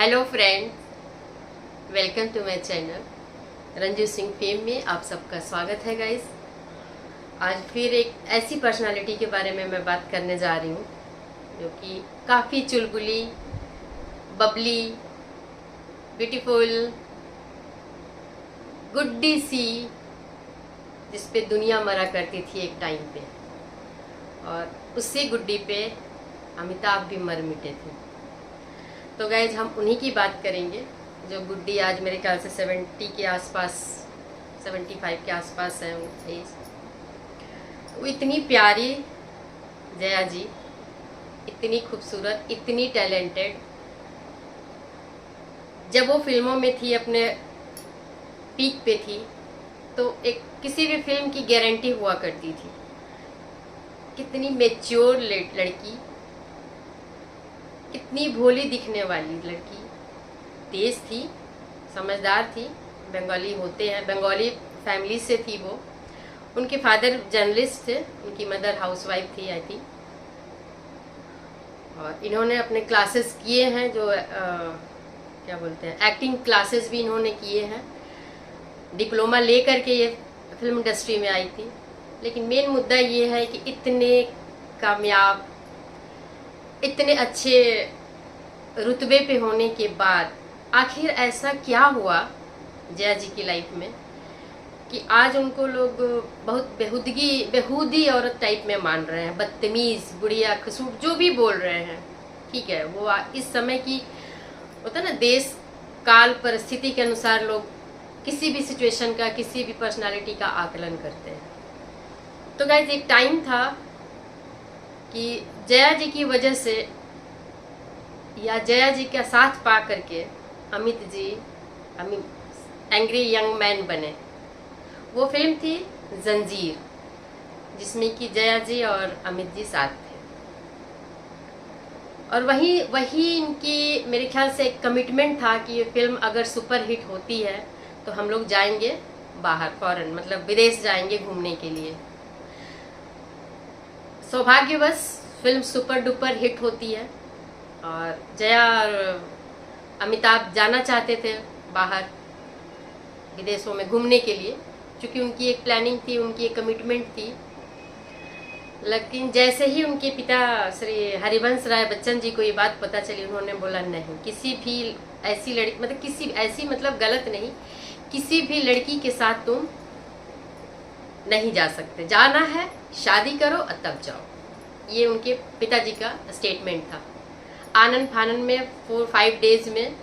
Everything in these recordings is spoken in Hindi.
Hello friends, welcome to my channel Ranju Singh fame में आप सबका स्वागत है गाइस। आज फिर एक ऐसी पर्सनालिटी के बारे में मैं बात करने जा रही हूँ जो कि काफ़ी चुलबुली, बबली, ब्यूटीफुल, गुड्डी सी, जिस पे दुनिया मरा करती थी एक टाइम पे, और उसी गुड्डी पे अमिताभ भी मर मिटे थे। तो गाइज हम उन्हीं की बात करेंगे जो गुड्डी आज मेरे ख्याल से 70 के आसपास, 75 के आसपास है एज। वो इतनी प्यारी जया जी, इतनी खूबसूरत, इतनी टैलेंटेड। जब वो फिल्मों में थी, अपने पीक पे थी, तो एक किसी भी फिल्म की गारंटी हुआ करती थी। कितनी मैच्योर लड़की, कितनी भोली दिखने वाली लड़की, तेज थी, समझदार थी। बंगाली होते हैं, बंगाली फैमिली से थी वो। उनके फादर जर्नलिस्ट थे, उनकी मदर हाउसवाइफ थी आई थिंक। और इन्होंने अपने क्लासेस किए हैं, जो क्या बोलते हैं, एक्टिंग क्लासेस भी इन्होंने किए हैं। डिप्लोमा ले करके ये फिल्म इंडस्ट्री में आई थी। लेकिन मेन मुद्दा ये है कि इतने कामयाब, इतने अच्छे रुतबे पे होने के बाद आखिर ऐसा क्या हुआ जया जी की लाइफ में कि आज उनको लोग बहुत बेहूदी औरत टाइप में मान रहे हैं। बदतमीज, बुढ़िया, खसूट, जो भी बोल रहे हैं, ठीक है। वो इस समय की होता है ना, देश काल परिस्थिति के अनुसार लोग किसी भी सिचुएशन का, किसी भी पर्सनालिटी का आकलन करते हैं। तो गाइस, एक टाइम था कि जया जी की वजह से, या जया जी का साथ पा करके Amit ji angry young man बने। वो फिल्म थी जंजीर, जिसमें कि जया जी और अमित जी साथ थे। और वही इनकी मेरे ख्याल से एक कमिटमेंट था कि ये फिल्म अगर सुपर हिट होती है तो हम लोग जाएंगे बाहर, फॉरेन, मतलब विदेश जाएंगे घूमने के लिए। सौभाग्यवश फिल्म सुपर डुपर हिट होती है और जया और अमिताभ जाना चाहते थे बाहर विदेशों में घूमने के लिए, क्योंकि उनकी एक प्लानिंग थी, उनकी एक कमिटमेंट थी। लेकिन जैसे ही उनके पिता श्री हरिवंश राय बच्चन जी को ये बात पता चली, उन्होंने बोला नहीं, किसी भी ऐसी लड़की, मतलब किसी ऐसी, मतलब गलत नहीं, किसी भी लड़की के साथ तुम नहीं जा सकते। जाना है शादी करो और तब जाओ। ये उनके पिताजी का स्टेटमेंट था। आनंद फानन में 4-5 डेज में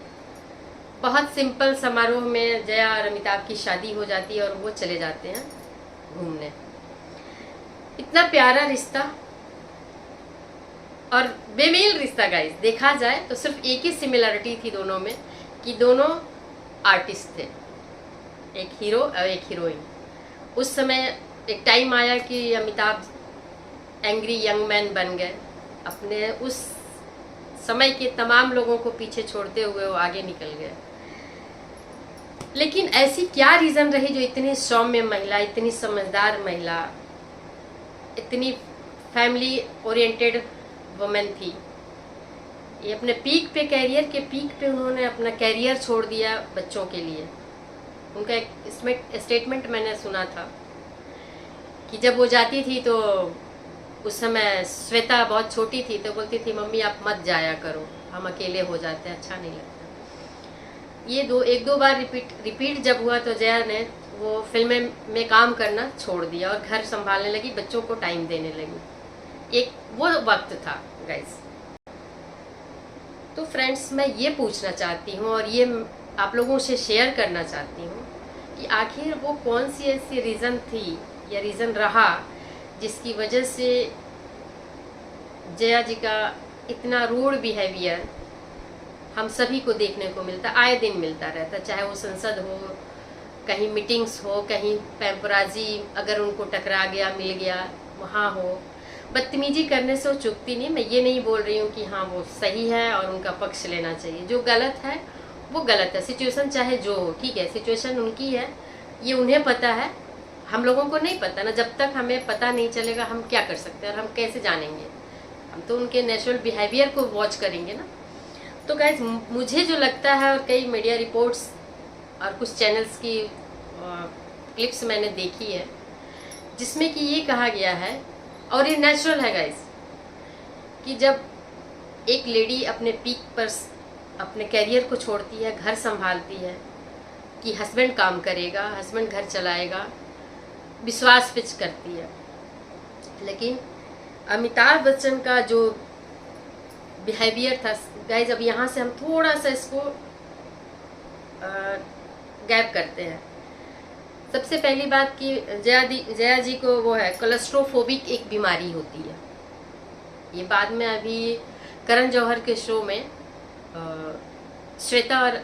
बहुत सिंपल समारोह में जया और अमिताभ की शादी हो जाती है और वो चले जाते हैं घूमने। इतना प्यारा रिश्ता और बेमेल रिश्ता गाइस। देखा जाए तो सिर्फ एक ही सिमिलरिटी थी दोनों में, कि दोनों आर्टिस्ट थे, एक हीरो और एक हीरोइन। उस समय एक टाइम आया कि अमिताभ एंग्री यंग मैन बन गए। अपने उस समय के तमाम लोगों को पीछे छोड़ते हुए वो आगे निकल गए। लेकिन ऐसी क्या रीज़न रही जो इतनी सौम्य महिला, इतनी समझदार महिला, इतनी फैमिली ओरिएंटेड वुमेन थी, ये अपने पीक पे, कैरियर के पीक पे उन्होंने अपना कैरियर छोड़ दिया बच्चों के लिए। उनका एक स्टेटमेंट मैंने सुना था कि जब वो जाती थी तो उस समय श्वेता बहुत छोटी थी, तो बोलती थी, मम्मी आप मत जाया करो, हम अकेले हो जाते हैं, अच्छा नहीं लगता। ये एक दो बार रिपीट जब हुआ तो जया ने वो फिल्में में काम करना छोड़ दिया और घर संभालने लगी, बच्चों को टाइम देने लगी। एक वो वक्त था गाइस। तो फ्रेंड्स, मैं ये पूछना चाहती हूँ और ये आप लोगों से शेयर करना चाहती हूँ कि आखिर वो कौन सी ऐसी रीज़न थी या रीज़न रहा जिसकी वजह से जया जी का इतना रूड बिहेवियर हम सभी को देखने को मिलता, आए दिन मिलता रहता। चाहे वो संसद हो, कहीं मीटिंग्स हो, कहीं पैंपराजी अगर उनको टकरा गया, मिल गया, वहाँ हो, बदतमीजी करने से वो चुकती नहीं। मैं ये नहीं बोल रही हूँ कि हाँ वो सही है और उनका पक्ष लेना चाहिए। जो गलत है वो गलत है, सिचुएशन चाहे जो हो, ठीक है, सिचुएशन उनकी है, ये उन्हें पता है, हम लोगों को नहीं पता ना। जब तक हमें पता नहीं चलेगा हम क्या कर सकते हैं और हम कैसे जानेंगे? हम तो उनके नेचुरल बिहेवियर को वॉच करेंगे ना। तो गाइज मुझे जो लगता है, और कई मीडिया रिपोर्ट्स और कुछ चैनल्स की क्लिप्स मैंने देखी है जिसमें कि ये कहा गया है, और ये नेचुरल है गाइज, कि जब एक लेडी अपने पीक पर अपने कैरियर को छोड़ती है, घर संभालती है कि हस्बैंड काम करेगा, हस्बैंड घर चलाएगा, विश्वास पिच करती है। लेकिन अमिताभ बच्चन का जो बिहेवियर था गाइज, अब यहाँ से हम थोड़ा सा इसको गैप करते हैं। सबसे पहली बात कि जया जी को वो है कोलेस्ट्रोफोबिक एक बीमारी होती है। ये बाद में अभी करण जौहर के शो में श्वेता और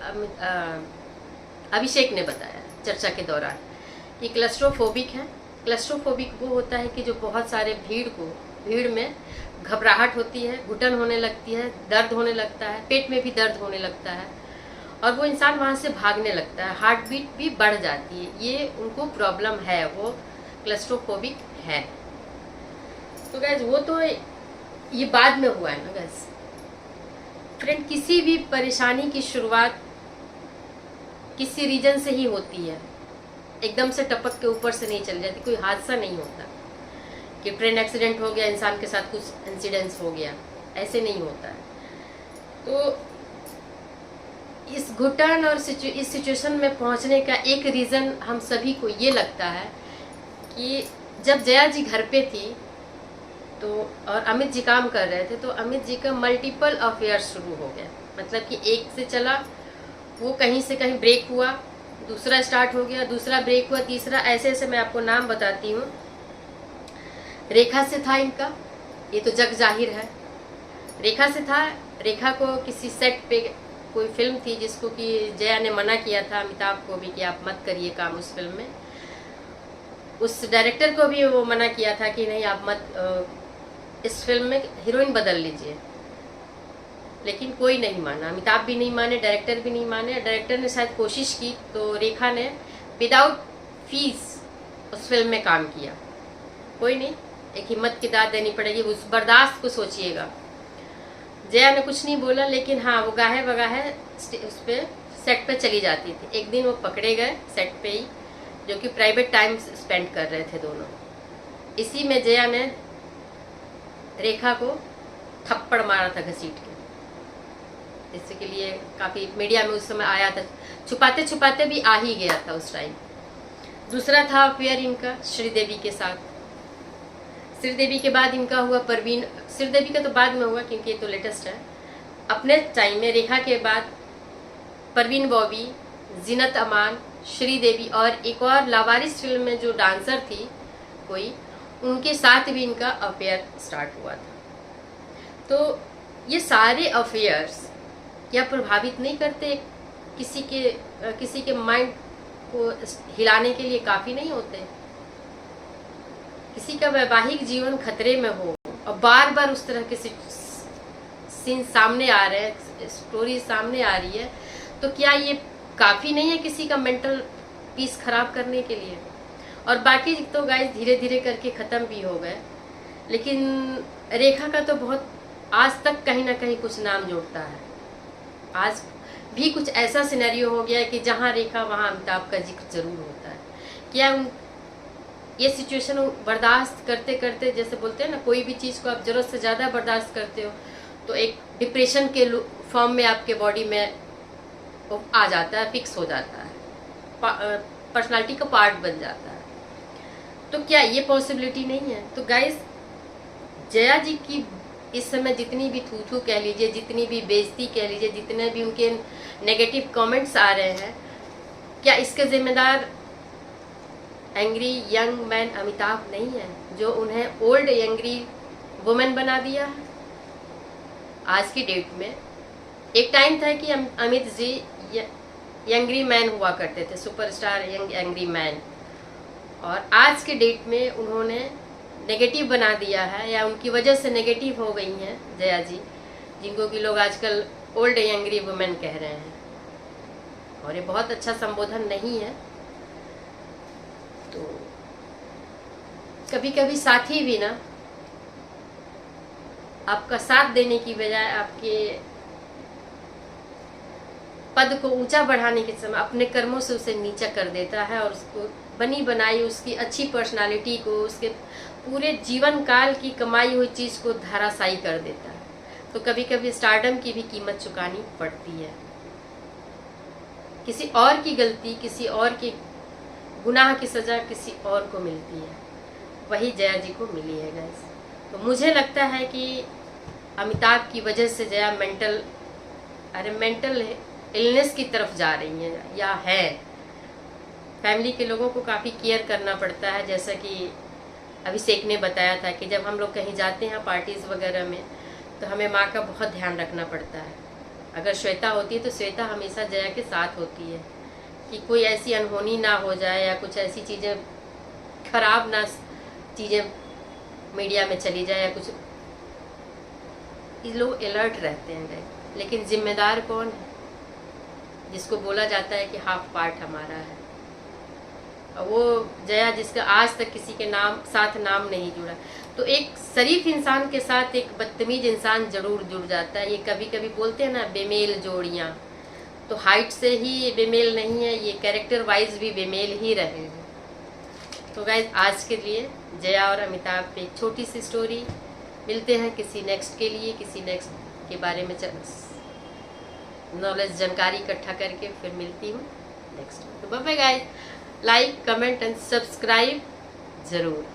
अभिषेक ने बताया चर्चा के दौरान कि क्लस्ट्रोफोबिक है। क्लस्ट्रोफोबिक वो होता है कि जो बहुत सारे भीड़ में घबराहट होती है, घुटन होने लगती है, दर्द होने लगता है, पेट में भी दर्द होने लगता है और वो इंसान वहाँ से भागने लगता है, हार्ट बीट भी बढ़ जाती है। ये उनको प्रॉब्लम है, वो क्लस्ट्रोफोबिक है। तो गैस वो तो ये बाद में हुआ है ना गैस। फ्रेंड, किसी भी परेशानी की शुरुआत किसी रीजन से ही होती है, एकदम से टपक के ऊपर से नहीं चल जाती। कोई हादसा नहीं होता कि ट्रेन एक्सीडेंट हो गया, इंसान के साथ कुछ इंसिडेंट्स हो गया, ऐसे नहीं होता है। तो इस घुटन और इस सिचुएशन में पहुंचने का एक रीज़न हम सभी को ये लगता है कि जब जया जी घर पे थी तो और अमित जी काम कर रहे थे, तो अमित जी का मल्टीपल अफेयर शुरू हो गया। मतलब कि एक से चला, वो कहीं से कहीं ब्रेक हुआ, दूसरा स्टार्ट हो गया, दूसरा ब्रेक हुआ, तीसरा, ऐसे ऐसे मैं आपको नाम बताती हूँ। रेखा से था इनका, ये तो जग जाहिर है। रेखा से था, रेखा को किसी सेट पे कोई फिल्म थी जिसको कि जया ने मना किया था अमिताभ को भी कि आप मत करिए काम उस फिल्म में। उस डायरेक्टर को भी वो मना किया था कि नहीं आप मत इस फिल्म में हीरोइन बदल लीजिए, लेकिन कोई नहीं माना, अमिताभ भी नहीं माने, डायरेक्टर भी नहीं माने। डायरेक्टर ने शायद कोशिश की तो रेखा ने विदाउट फीस उस फिल्म में काम किया। कोई नहीं, एक हिम्मत की दाद देनी पड़ेगी, उस बर्दाश्त को सोचिएगा। जया ने कुछ नहीं बोला, लेकिन हाँ वो गाहे बगाहे उस पर सेट पे चली जाती थी। एक दिन वो पकड़े गए सेट पे ही, जो कि प्राइवेट टाइम स्पेंड कर रहे थे दोनों। इसी में जया ने रेखा को थप्पड़ मारा था घसीट के। इसके लिए काफ़ी मीडिया में उस समय आया था, छुपाते छुपाते भी आ ही गया था उस टाइम। दूसरा था अफेयर इनका श्रीदेवी के साथ। श्रीदेवी के बाद इनका हुआ परवीन, श्रीदेवी का तो बाद में हुआ क्योंकि ये तो लेटेस्ट है। अपने टाइम में रेखा के बाद परवीन बॉबी, जीनत अमान, श्रीदेवी और एक और लावारिस फिल्म में जो डांसर थी कोई, उनके साथ भी इनका अफेयर स्टार्ट हुआ था। तो ये सारे अफेयर्स क्या प्रभावित नहीं करते किसी के माइंड को हिलाने के लिए काफ़ी नहीं होते? किसी का वैवाहिक जीवन खतरे में हो और बार बार उस तरह के सीन सामने आ रहे हैं, स्टोरी सामने आ रही है, तो क्या ये काफ़ी नहीं है किसी का मेंटल पीस खराब करने के लिए? और बाकी तो गाइस धीरे धीरे करके ख़त्म भी हो गए, लेकिन रेखा का तो बहुत आज तक कहीं ना कहीं कुछ नाम जोड़ता है। आज भी कुछ ऐसा सिनेरियो हो गया है कि जहाँ रेखा वहाँ अमिताभ का जिक्र जरूर होता है। क्या ये सिचुएशन बर्दाश्त करते करते, जैसे बोलते हैं ना, कोई भी चीज़ को आप ज़रूरत से ज़्यादा बर्दाश्त करते हो तो एक डिप्रेशन के फॉर्म में आपके बॉडी में वो आ जाता है, फिक्स हो जाता है, पर्सनालिटी का पार्ट बन जाता है। तो क्या ये पॉसिबिलिटी नहीं है? तो गाइस जया जी की इस समय जितनी भी थू थू कह लीजिए, जितनी भी बेइज्जती कह लीजिए, जितने भी उनके नेगेटिव कमेंट्स आ रहे हैं, क्या इसके जिम्मेदार एंग्री यंग मैन अमिताभ नहीं है, जो उन्हें ओल्ड एंग्री वुमेन बना दिया है? आज की डेट में एक टाइम था कि अमित जी यंग्री मैन हुआ करते थे, सुपरस्टार यंग एंग्री मैन, और आज के डेट में उन्होंने नेगेटिव बना दिया है, या उनकी वजह से नेगेटिव हो गई हैं जया जी, जिनको कि लोग आजकल ओल्ड एंग्री वुमेन कह रहे हैं, और ये बहुत अच्छा संबोधन नहीं है। तो कभी कभी साथी भी ना आपका साथ देने की बजाय आपके पद को ऊंचा बढ़ाने के समय अपने कर्मों से उसे नीचा कर देता है और उसको बनी बनाई उसकी अच्छी पर्सनालिटी को, उसके पूरे जीवन काल की कमाई हुई चीज़ को धराशायी कर देता है। तो कभी कभी स्टारडम की भी कीमत चुकानी पड़ती है। किसी और की गलती, किसी और की गुनाह की सज़ा किसी और को मिलती है, वही जया जी को मिली है गाइस। तो मुझे लगता है कि अमिताभ की वजह से जया मेंटल इलनेस की तरफ जा रही हैं या है। फैमिली के लोगों को काफ़ी केयर करना पड़ता है, जैसा कि अभिषेक ने बताया था कि जब हम लोग कहीं जाते हैं पार्टीज़ वगैरह में तो हमें माँ का बहुत ध्यान रखना पड़ता है। अगर श्वेता होती है तो श्वेता हमेशा जया के साथ होती है कि कोई ऐसी अनहोनी ना हो जाए या कुछ ऐसी चीज़ें खराब ना चीज़ें मीडिया में चली जाए या कुछ। ये लोग अलर्ट रहते हैं, लेकिन जिम्मेदार कौन है? जिसको बोला जाता है कि हाफ पार्ट हमारा है, और वो जया जिसका आज तक किसी के साथ नाम नहीं जुड़ा। तो एक शरीफ इंसान के साथ एक बदतमीज इंसान जरूर जुड़ जाता है। ये कभी कभी बोलते हैं ना बेमेल जोड़ियाँ, तो हाइट से ही ये बेमेल नहीं है, ये कैरेक्टर वाइज भी बेमेल ही रहे हैं। तो गाइज आज के लिए जया और अमिताभ पे एक छोटी सी स्टोरी। मिलते हैं किसी नेक्स्ट के लिए, किसी नेक्स्ट के बारे में नॉलेज जानकारी इकट्ठा करके फिर मिलती हूँ नेक्स्ट। तो bye bye guys, like comment and subscribe ज़रूर।